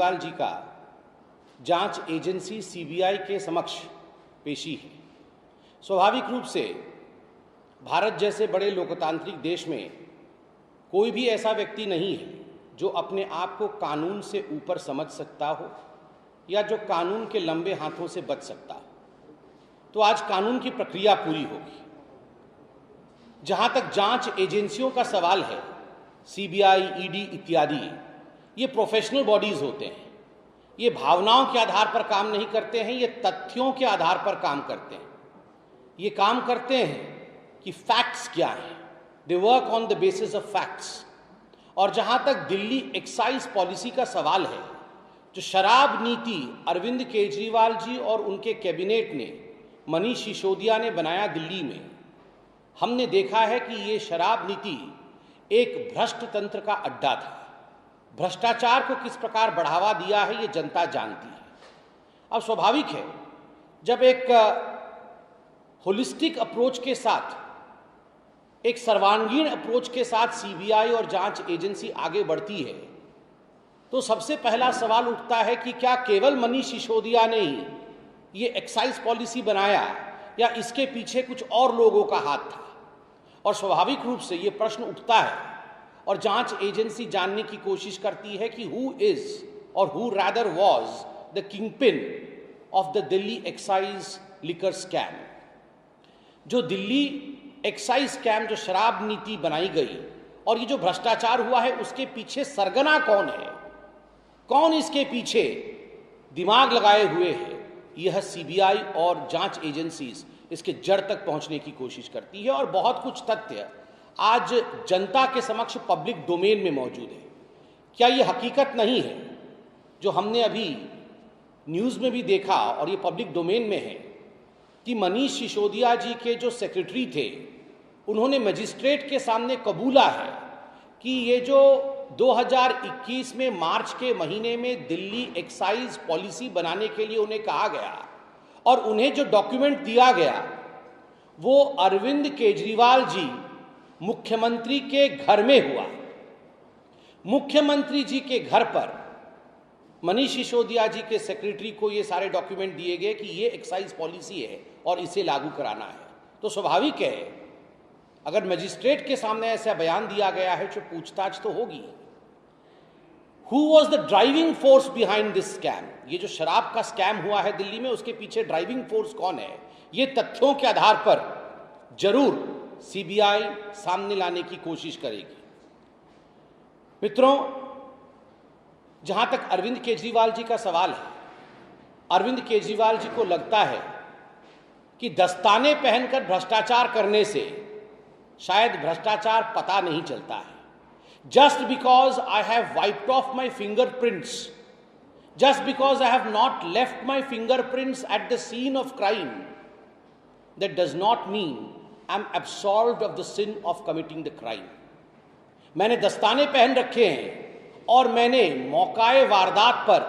केजरीवाल जी का जांच agency CBI के समक्ष पेशी है। स्वाभाविक रूप से भारत जैसे बड़े लोकतांत्रिक देश में कोई भी ऐसा व्यक्ति नहीं है जो अपने आप को कानून से ऊपर समझ सकता हो या जो कानून के लंबे हाथों से बच सकता हो। तो आज कानून की प्रक्रिया पूरी होगी। जहां तक जांच एजेंसियों का सवाल है, सीबीआई, ईडी इत्यादि, ये प्रोफेशनल बॉडीज होते हैं। ये भावनाओं के आधार पर काम नहीं करते हैं, ये तथ्यों के आधार पर काम करते हैं। ये काम करते हैं कि फैक्ट्स क्या हैं, they work on the basis of facts. और जहां तक दिल्ली एक्साइज पॉलिसी का सवाल है, जो शराब नीति अरविंद केजरीवाल जी और उनके कैबिनेट ने, मनीष सिसोदिया ने बनाया दिल्ली में, हमने देखा है कि ये शराब नीति एक भ्रष्ट तंत्र का अड्डा था। भ्रष्टाचार को किस प्रकार बढ़ावा दिया है ये जनता जानती है। अब स्वाभाविक है, जब एक होलिस्टिक अप्रोच के साथ, एक सर्वांगीण अप्रोच के साथ सीबीआई और जांच एजेंसी आगे बढ़ती है, तो सबसे पहला सवाल उठता है कि क्या केवल मनीष सिसोदिया ने ही ये एक्साइज पॉलिसी बनाया या इसके पीछे कुछ और लोगों का हाथ था। और स्वाभाविक रूप से ये प्रश्न उठता है और जांच एजेंसी जानने की कोशिश करती है कि हु इज और who rather was the kingpin of the Delhi excise liquor scam. जो दिल्ली एक्साइज स्कैम, जो शराब नीति बनाई गई और ये जो भ्रष्टाचार हुआ है, उसके पीछे सरगना कौन है, कौन इसके पीछे दिमाग लगाए हुए है, यह सीबीआई और जांच एजेंसीज इसके जड़ तक पहुंचने की कोशिश करती है। और बहुत कुछ तथ्य आज जनता के समक्ष पब्लिक डोमेन में मौजूद है। क्या ये हकीकत नहीं है जो हमने अभी न्यूज़ में भी देखा और ये पब्लिक डोमेन में है कि मनीष सिसोदिया जी के जो सेक्रेटरी थे, उन्होंने मजिस्ट्रेट के सामने कबूला है कि ये जो 2021 में मार्च के महीने में दिल्ली एक्साइज पॉलिसी बनाने के लिए उन्हें कहा गया और उन्हें जो डॉक्यूमेंट दिया गया, वो अरविंद केजरीवाल जी मुख्यमंत्री के घर में हुआ। मुख्यमंत्री जी के घर पर मनीष सिसोदिया जी के सेक्रेटरी को ये सारे डॉक्यूमेंट दिए गए कि ये एक्साइज पॉलिसी है और इसे लागू कराना है। तो स्वाभाविक है, अगर मजिस्ट्रेट के सामने ऐसा बयान दिया गया है तो पूछताछ तो होगी। Who was the driving force behind this scam? ये जो शराब का स्कैम हुआ है दिल्ली में, उसके पीछे ड्राइविंग फोर्स कौन है, ये तथ्यों के आधार पर जरूर सीबीआई सामने लाने की कोशिश करेगी। मित्रों, जहां तक अरविंद केजरीवाल जी का सवाल है, अरविंद केजरीवाल जी को लगता है कि दस्ताने पहनकर भ्रष्टाचार करने से शायद भ्रष्टाचार पता नहीं चलता है। Just because I have wiped off my fingerprints, just because I have not left my fingerprints at the scene of crime, that does not mean I am absolved of the sin of committing the crime. मैंने दस्ताने पहन रखे हैं और मैंने मौकाए वारदात पर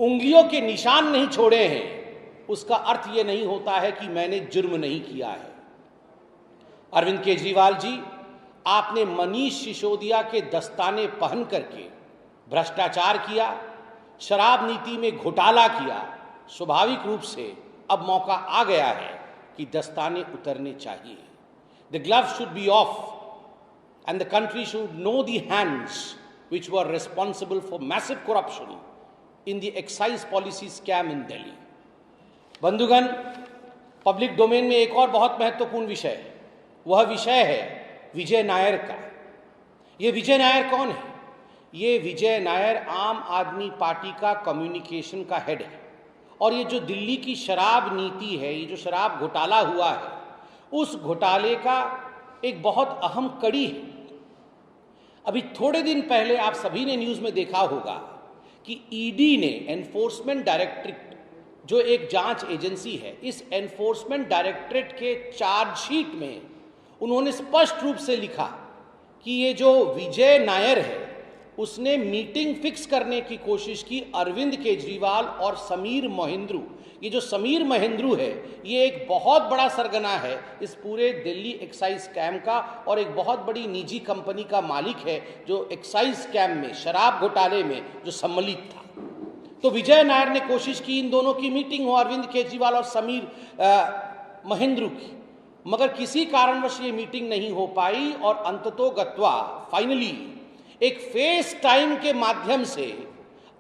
उंगलियों के निशान नहीं छोड़े हैं, उसका अर्थ यह नहीं होता है कि मैंने जुर्म नहीं किया है। अरविंद केजरीवाल जी, आपने मनीष सिसोदिया के दस्ताने पहन करके भ्रष्टाचार किया, शराब नीति में घोटाला किया। स्वाभाविक रूप से अब मौका आ गया है कि दस्ताने उतरने चाहिए। The gloves should be of and the country should know the hands which were responsible for massive corruption in the excise policy scam in Delhi. बंधुगण, पब्लिक डोमेन में एक और बहुत महत्वपूर्ण विषय है। वह विषय है विजय नायर का। ये विजय नायर कौन है? ये विजय नायर आम आदमी पार्टी का कम्युनिकेशन का हेड है। और ये जो दिल्ली की शराब नीति है, ये जो शराब घोटाला हुआ है, उस घोटाले का एक बहुत अहम कड़ी है। अभी थोड़े दिन पहले आप सभी ने न्यूज़ में देखा होगा कि ईडी ने, एनफोर्समेंट डायरेक्टरेट जो एक जांच एजेंसी है, इस एनफोर्समेंट डायरेक्टरेट के चार्जशीट में उन्होंने स्पष्ट रूप से लिखा कि ये जो विजय नायर है, उसने मीटिंग फिक्स करने की कोशिश की अरविंद केजरीवाल और समीर महेंद्रू। ये जो समीर महेंद्रू है, ये एक बहुत बड़ा सरगना है इस पूरे दिल्ली एक्साइज स्कैम का और एक बहुत बड़ी निजी कंपनी का मालिक है जो एक्साइज स्कैम में, शराब घोटाले में जो सम्मिलित था। तो विजय नायर ने कोशिश की इन दोनों की मीटिंग हो, अरविंद केजरीवाल और समीर महेंद्रू की, मगर किसी कारणवश ये मीटिंग नहीं हो पाई और अंततोगत्वा फाइनली एक फेस टाइम के माध्यम से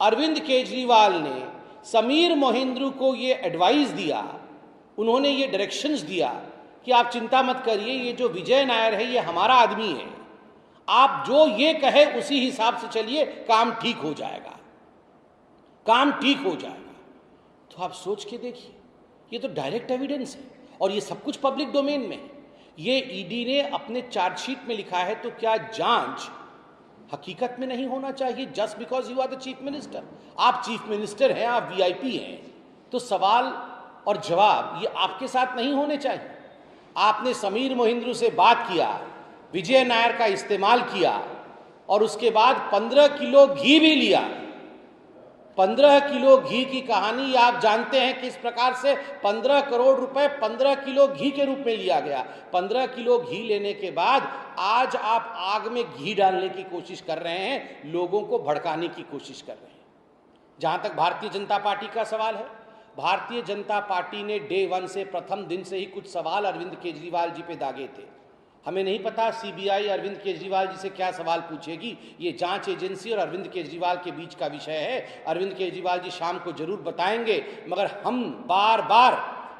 अरविंद केजरीवाल ने समीर महेंद्रू को ये एडवाइस दिया, उन्होंने ये डायरेक्शंस दिया कि आप चिंता मत करिए, ये जो विजय नायर है ये हमारा आदमी है, आप जो ये कहे उसी हिसाब से चलिए, काम ठीक हो जाएगा, काम ठीक हो जाएगा। तो आप सोच के देखिए, ये तो डायरेक्ट एविडेंस है और ये सब कुछ पब्लिक डोमेन में है। ये ईडी ने अपने चार्जशीट में लिखा है, तो क्या जांच हकीकत में नहीं होना चाहिए? Just because you are the chief minister, आप चीफ मिनिस्टर हैं, आप वीआईपी हैं, तो सवाल और जवाब ये आपके साथ नहीं होने चाहिए? आपने समीर महेंद्रू से बात किया, विजय नायर का इस्तेमाल किया और उसके बाद 15 किलो घी भी लिया। 15 किलो घी की कहानी आप जानते हैं किस प्रकार से 15 करोड़ रुपए 15 किलो घी के रूप में लिया गया। 15 किलो घी लेने के बाद आज आप आग में घी डालने की कोशिश कर रहे हैं, लोगों को भड़काने की कोशिश कर रहे हैं। जहां तक भारतीय जनता पार्टी का सवाल है, भारतीय जनता पार्टी ने डे 1 से, प्रथम दिन से ही कुछ सवाल अरविंद केजरीवाल जी पे दागे थे। हमें नहीं पता सीबीआई अरविंद केजरीवाल जी से क्या सवाल पूछेगी, ये जांच एजेंसी और अरविंद केजरीवाल के बीच का विषय है। अरविंद केजरीवाल जी शाम को जरूर बताएंगे, मगर हम बार बार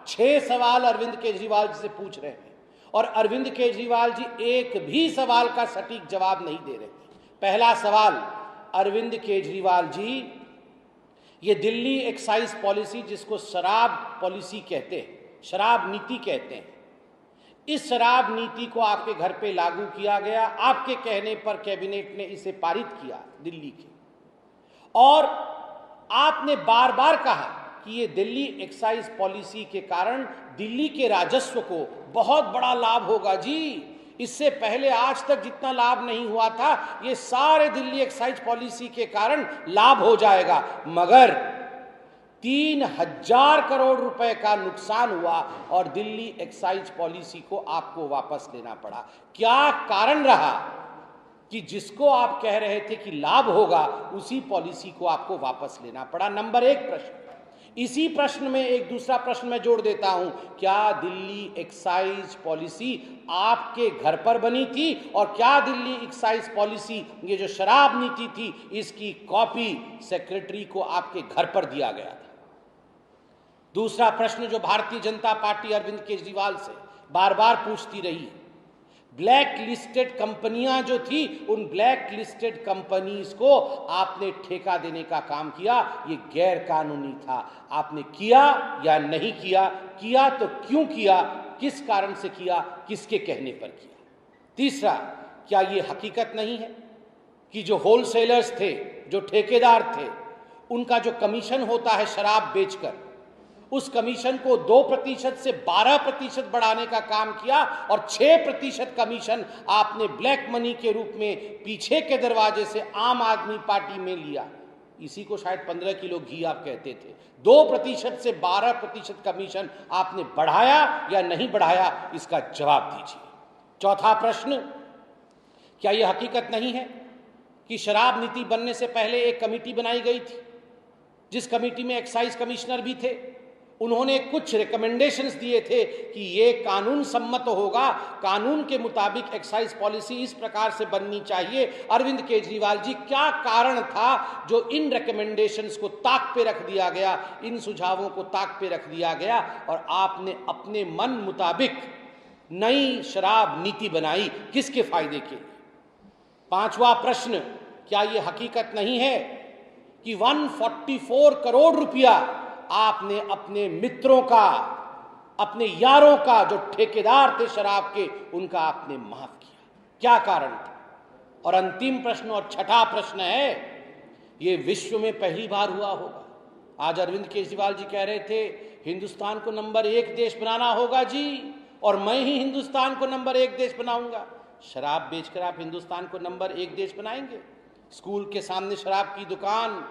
6 सवाल अरविंद केजरीवाल जी से पूछ रहे हैं और अरविंद केजरीवाल जी एक भी सवाल का सटीक जवाब नहीं दे रहे थे। पहला सवाल, अरविंद केजरीवाल जी, ये दिल्ली एक्साइज पॉलिसी जिसको शराब पॉलिसी कहते हैं, शराब नीति कहते हैं, इस शराब नीति को आपके घर पे लागू किया गया, आपके कहने पर कैबिनेट ने इसे पारित किया दिल्ली के, और आपने बार बार कहा कि ये दिल्ली एक्साइज पॉलिसी के कारण दिल्ली के राजस्व को बहुत बड़ा लाभ होगा जी, इससे पहले आज तक जितना लाभ नहीं हुआ था ये सारे दिल्ली एक्साइज पॉलिसी के कारण लाभ हो जाएगा। मगर 3000 करोड़ रुपए का नुकसान हुआ और दिल्ली एक्साइज पॉलिसी को आपको वापस लेना पड़ा। क्या कारण रहा कि जिसको आप कह रहे थे कि लाभ होगा उसी पॉलिसी को आपको वापस लेना पड़ा? नंबर 1 प्रश्न। इसी प्रश्न में एक दूसरा प्रश्न मैं जोड़ देता हूं, क्या दिल्ली एक्साइज पॉलिसी आपके घर पर बनी थी और क्या दिल्ली एक्साइज पॉलिसी, ये जो शराब नीति थी, इसकी कॉपी सेक्रेटरी को आपके घर पर दिया गया था? दूसरा प्रश्न जो भारतीय जनता पार्टी अरविंद केजरीवाल से बार बार पूछती रही, ब्लैक लिस्टेड कंपनियां जो थी, उन ब्लैक लिस्टेड कंपनीज को आपने ठेका देने का काम किया, ये गैर कानूनी था। आपने किया या नहीं किया? किया तो क्यों किया, किस कारण से किया, किसके कहने पर किया? तीसरा, क्या ये हकीकत नहीं है कि जो होलसेलर्स थे, जो ठेकेदार थे, उनका जो कमीशन होता है शराब बेचकर, उस कमीशन को 2% से 12% बढ़ाने का काम किया और 6% कमीशन आपने ब्लैक मनी के रूप में पीछे के दरवाजे से आम आदमी पार्टी में लिया। इसी को शायद 15 किलो घी आप कहते थे। 2% से 12% कमीशन आपने बढ़ाया या नहीं बढ़ाया, इसका जवाब दीजिए। चौथा प्रश्न, क्या यह हकीकत नहीं है कि शराब नीति बनने से पहले एक कमेटी बनाई गई थी, जिस कमेटी में एक्साइज कमिश्नर भी थे? उन्होंने कुछ रिकमेंडेशंस दिए थे कि ये कानून सम्मत होगा, कानून के मुताबिक एक्साइज पॉलिसी इस प्रकार से बननी चाहिए। अरविंद केजरीवाल जी, क्या कारण था जो इन रिकमेंडेशंस को ताक पे रख दिया गया, इन सुझावों को ताक पे रख दिया गया और आपने अपने मन मुताबिक नई शराब नीति बनाई? किसके फायदे के लिए? पांचवा प्रश्न, क्या यह हकीकत नहीं है कि 144 करोड़ रुपया आपने अपने मित्रों का, अपने यारों का, जो ठेकेदार थे शराब के, उनका आपने माफ किया? क्या कारण था? और अंतिम प्रश्न और छठा प्रश्न है, ये विश्व में पहली बार हुआ होगा। आज अरविंद केजरीवाल जी कह रहे थे हिंदुस्तान को नंबर 1 देश बनाना होगा जी, और मैं ही हिंदुस्तान को नंबर 1 देश बनाऊंगा। शराब बेचकर आप हिंदुस्तान को नंबर 1 देश बनाएंगे? स्कूल के सामने शराब की दुकान,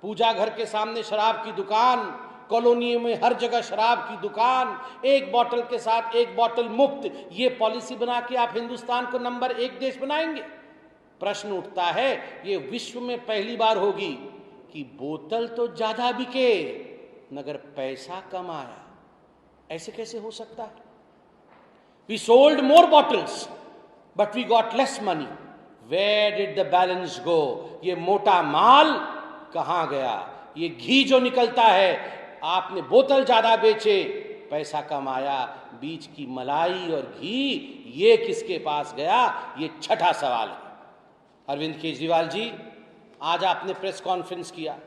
पूजा घर के सामने शराब की दुकान, कॉलोनियों में हर जगह शराब की दुकान, एक बोतल के साथ एक बोतल मुफ्त, ये पॉलिसी बना के आप हिंदुस्तान को नंबर 1 देश बनाएंगे? प्रश्न उठता है, ये विश्व में पहली बार होगी कि बोतल तो ज्यादा बिके मगर पैसा कम आया। ऐसे कैसे हो सकता है? We sold more bottles but we got less money. Where did the balance go? ये मोटा माल कहां गया? ये घी जो निकलता है, आपने बोतल ज्यादा बेचे, पैसा कम आया, बीच की मलाई और घी ये किसके पास गया? ये छठा सवाल है। अरविंद केजरीवाल जी, आज आपने प्रेस कॉन्फ्रेंस किया,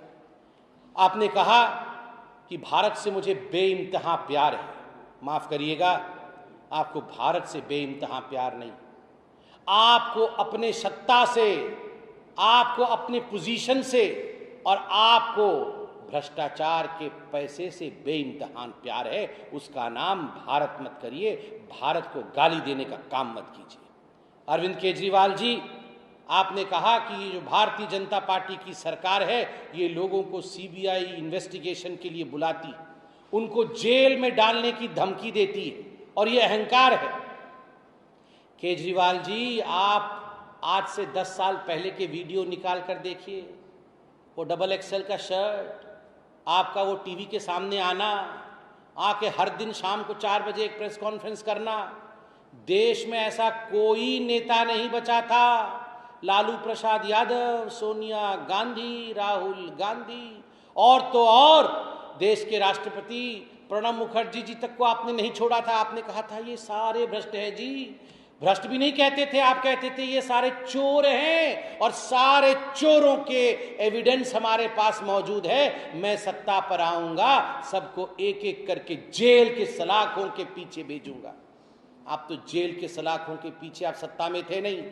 आपने कहा कि भारत से मुझे बेइंतहा प्यार है। माफ करिएगा, आपको भारत से बेइंतहा प्यार नहीं, आपको अपने सत्ता से, आपको अपने पोजीशन से और आपको भ्रष्टाचार के पैसे से बेइंतहा प्यार है। उसका नाम भारत मत करिए, भारत को गाली देने का काम मत कीजिए। अरविंद केजरीवाल जी, आपने कहा कि ये जो भारतीय जनता पार्टी की सरकार है, ये लोगों को सीबीआई इन्वेस्टिगेशन के लिए बुलाती, उनको जेल में डालने की धमकी देती है और ये अहंकार है। केजरीवाल जी, आप आज से 10 साल पहले के वीडियो निकाल कर देखिए। वो डबल एक्सेल का शर्ट, आपका वो टीवी के सामने आना, आके हर दिन शाम को 4 बजे एक प्रेस कॉन्फ्रेंस करना। देश में ऐसा कोई नेता नहीं बचा था, लालू प्रसाद यादव, सोनिया गांधी, राहुल गांधी और तो और देश के राष्ट्रपति प्रणब मुखर्जी जी तक को आपने नहीं छोड़ा था। आपने कहा था ये सारे भ्रष्ट हैं जी। भ्रष्ट भी नहीं कहते थे, आप कहते थे ये सारे चोर हैं और सारे चोरों के एविडेंस हमारे पास मौजूद है। मैं सत्ता पर आऊंगा, सबको एक एक करके जेल के सलाखों के पीछे भेजूंगा। आप तो जेल के सलाखों के पीछे, आप सत्ता में थे नहीं।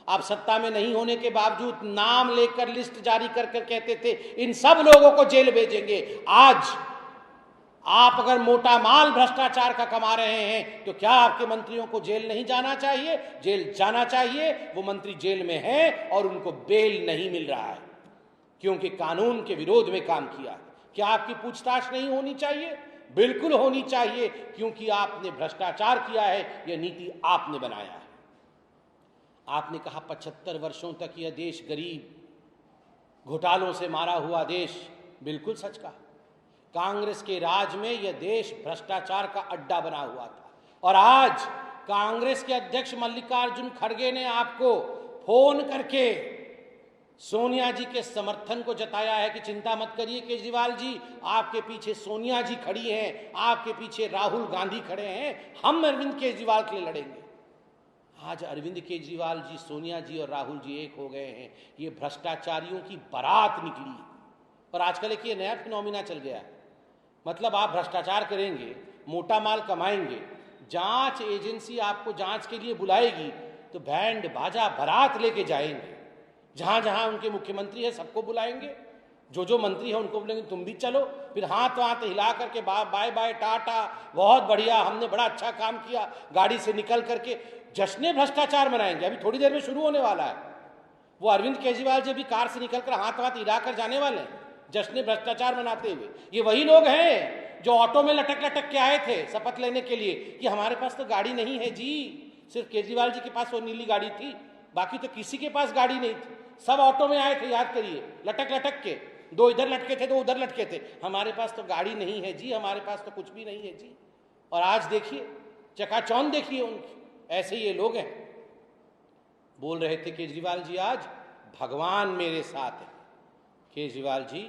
आप सत्ता में नहीं होने के बावजूद नाम लेकर लिस्ट जारी कर कर कहते थे इन सब लोगों को जेल भेजेंगे। आज आप अगर मोटा माल भ्रष्टाचार का कमा रहे हैं तो क्या आपके मंत्रियों को जेल नहीं जाना चाहिए? जेल जाना चाहिए। वो मंत्री जेल में हैं और उनको बेल नहीं मिल रहा है क्योंकि कानून के विरोध में काम किया है। क्या आपकी पूछताछ नहीं होनी चाहिए? बिल्कुल होनी चाहिए, क्योंकि आपने भ्रष्टाचार किया है, यह नीति आपने बनाया है। आपने कहा 75 वर्षों तक यह देश गरीब घोटालों से मारा हुआ देश। बिल्कुल सच कहा। कांग्रेस के राज में यह देश भ्रष्टाचार का अड्डा बना हुआ था और आज कांग्रेस के अध्यक्ष मल्लिकार्जुन खड़गे ने आपको फोन करके सोनिया जी के समर्थन को जताया है कि चिंता मत करिए केजरीवाल जी, आपके पीछे सोनिया जी खड़ी हैं, आपके पीछे राहुल गांधी खड़े हैं, हम अरविंद केजरीवाल के लिए लड़ेंगे। आज अरविंद केजरीवाल जी, सोनिया जी और राहुल जी एक हो गए हैं। ये भ्रष्टाचारियों की बारात निकली और आजकल एक ये नया फिनोमिना चल गया है। मतलब आप भ्रष्टाचार करेंगे, मोटा माल कमाएंगे, जांच एजेंसी आपको जांच के लिए बुलाएगी तो बैंड बाजा बारात लेके जाएंगे। जहां जहां उनके मुख्यमंत्री है सबको बुलाएंगे, जो जो मंत्री है उनको बोलेंगे तुम भी चलो, फिर हाथ वाथ हिला करके बाय बाय टाटा, बहुत बढ़िया, हमने बड़ा अच्छा काम किया, गाड़ी से निकल करके जश्न भ्रष्टाचार मनाएंगे। अभी थोड़ी देर में शुरू होने वाला है। वो अरविंद केजरीवाल जी भी कार से निकलकर हाथ वाथ हिलाकर जाने वाले हैं जश्न भ्रष्टाचार मनाते हुए। ये वही लोग हैं जो ऑटो में लटक लटक के आए थे शपथ लेने के लिए कि हमारे पास तो गाड़ी नहीं है जी। सिर्फ केजरीवाल जी के पास वो नीली गाड़ी थी, बाकी तो किसी के पास गाड़ी नहीं थी। सब ऑटो में आए थे, याद करिए, लटक लटक के, दो इधर लटके थे, दो उधर लटके थे। हमारे पास तो गाड़ी नहीं है जी, हमारे पास तो कुछ भी नहीं है जी। और आज देखिए चकाचौंध देखिए उनकी। ऐसे ये लोग हैं। बोल रहे थे केजरीवाल जी आज, भगवान मेरे साथ है। केजरीवाल जी,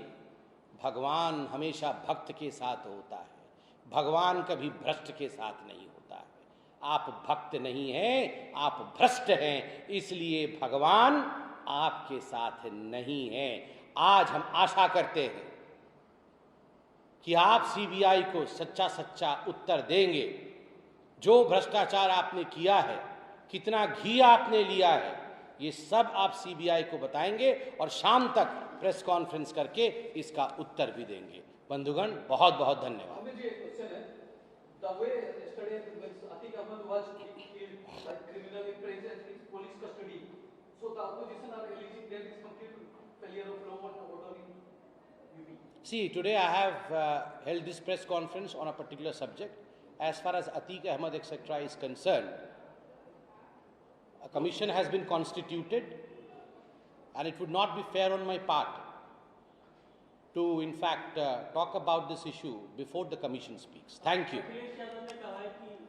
भगवान हमेशा भक्त के साथ होता है, भगवान कभी भ्रष्ट के साथ नहीं होता है। आप भक्त नहीं हैं, आप भ्रष्ट हैं, इसलिए भगवान आपके साथ नहीं है। आज हम आशा करते हैं कि आप सीबीआई को सच्चा सच्चा उत्तर देंगे। जो भ्रष्टाचार आपने किया है, कितना घी आपने लिया है, ये सब आप सीबीआई को बताएंगे और शाम तक प्रेस कॉन्फ्रेंस करके इसका उत्तर भी देंगे। बंधुगण, बहुत बहुत धन्यवाद। See, today I have held this press conference on a particular subject. As far as Atiq Ahmed etc. is concerned, a commission has been constituted and it would not be fair on my part to in fact talk about this issue before the commission speaks. Thank you. Akhilesh Yadav ने कहा है कि